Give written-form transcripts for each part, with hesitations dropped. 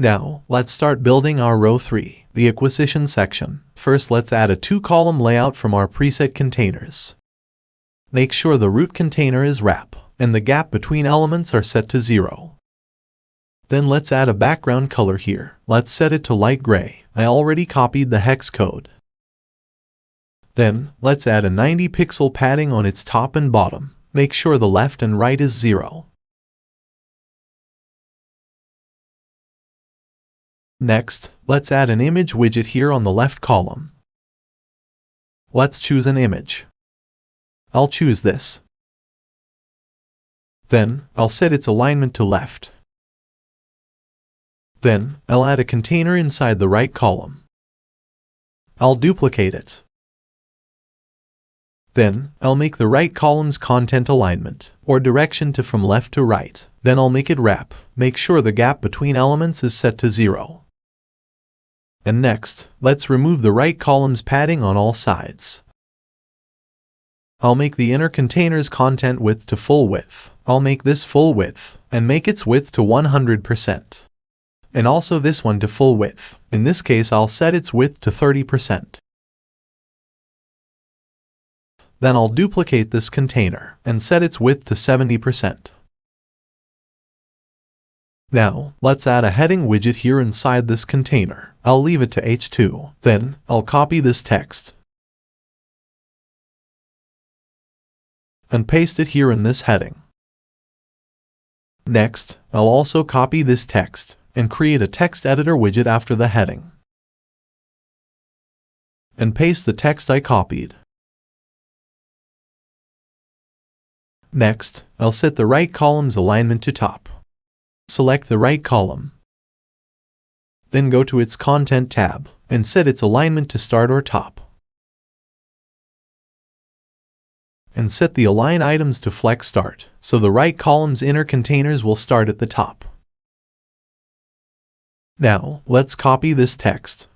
Now, let's start building our row 3, the acquisition section. First, let's add a 2-column layout from our preset containers. Make sure the root container is wrap, and the gap between elements are set to 0. Then let's add a background color here. Let's set it to light gray. I already copied the hex code. Then, let's add a 90 pixel padding on its top and bottom. Make sure the left and right is 0. Next, let's add an image widget here on the left column. Let's choose an image. I'll choose this. Then, I'll set its alignment to left. Then, I'll add a container inside the right column. I'll duplicate it. Then, I'll make the right column's content alignment, or direction to from left to right. Then I'll make it wrap. Make sure the gap between elements is set to 0. And next, let's remove the right column's padding on all sides. I'll make the inner container's content width to full width. I'll make this full width, and make its width to 100%. And also this one to full width. In this case, I'll set its width to 30%. Then I'll duplicate this container, and set its width to 70%. Now, let's add a heading widget here inside this container. I'll leave it to H2. Then, I'll copy this text and paste it here in this heading. Next, I'll also copy this text and create a text editor widget after the heading. And paste the text I copied. Next, I'll set the right column's alignment to top. Select the right column. Then go to its Content tab, and set its alignment to start or top. And set the Align items to Flex Start, so the right column's inner containers will start at the top. Now, let's copy this text.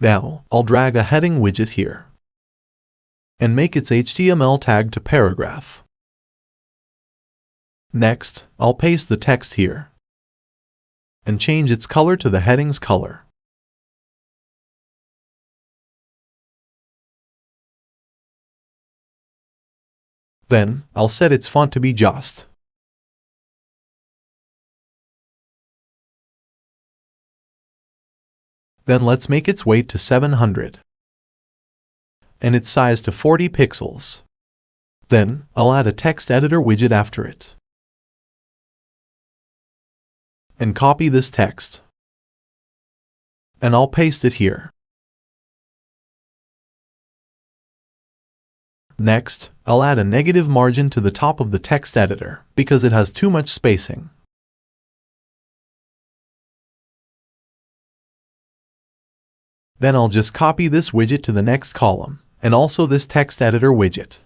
Now, I'll drag a heading widget here, and make its HTML tag to paragraph. Next, I'll paste the text here, and change its color to the heading's color. Then, I'll set its font to be Just. Then let's make its weight to 700, and its size to 40 pixels. Then, I'll add a text editor widget after it, and copy this text, and I'll paste it here. Next, I'll add a negative margin to the top of the text editor, because it has too much spacing. Then I'll just copy this widget to the next column, and also this text editor widget.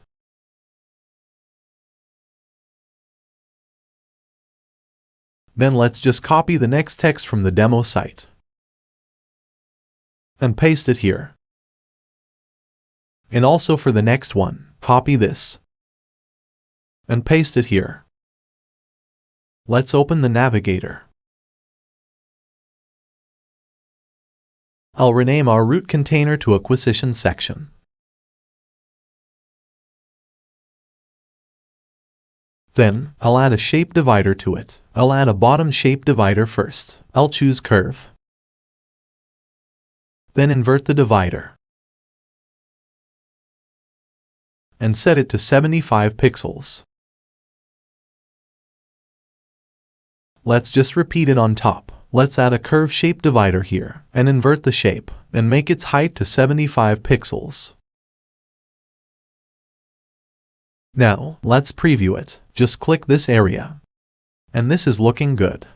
Then let's just copy the next text from the demo site, and paste it here. And also for the next one, copy this, and paste it here. Let's open the navigator. I'll rename our root container to Acquisition Section. Then, I'll add a shape divider to it. I'll add a bottom shape divider first. I'll choose Curve. Then invert the divider, and set it to 75 pixels. Let's just repeat it on top. Let's add a curve shape divider here, and invert the shape, and make its height to 75 pixels. Now, let's preview it. Just click this area. And this is looking good.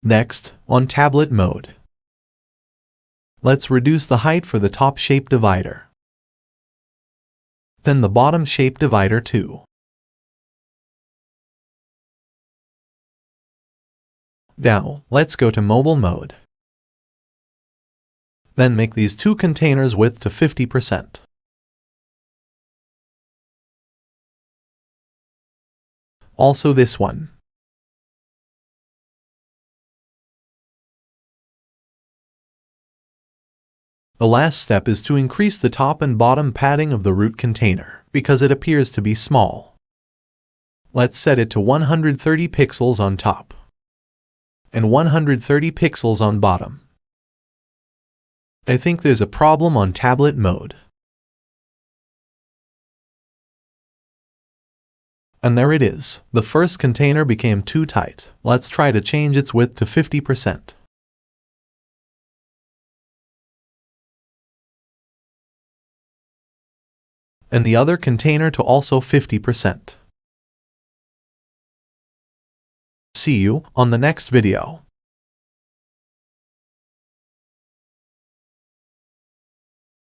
Next, on tablet mode, let's reduce the height for the top shape divider. Then the bottom shape divider too. Now, let's go to mobile mode. Then make these two containers width to 50%. Also this one. The last step is to increase the top and bottom padding of the root container, because it appears to be small. Let's set it to 130 pixels on top and 130 pixels on bottom. I think there's a problem on tablet mode. And there it is. The first container became too tight. Let's try to change its width to 50%. And the other container to also 50%. See you on the next video.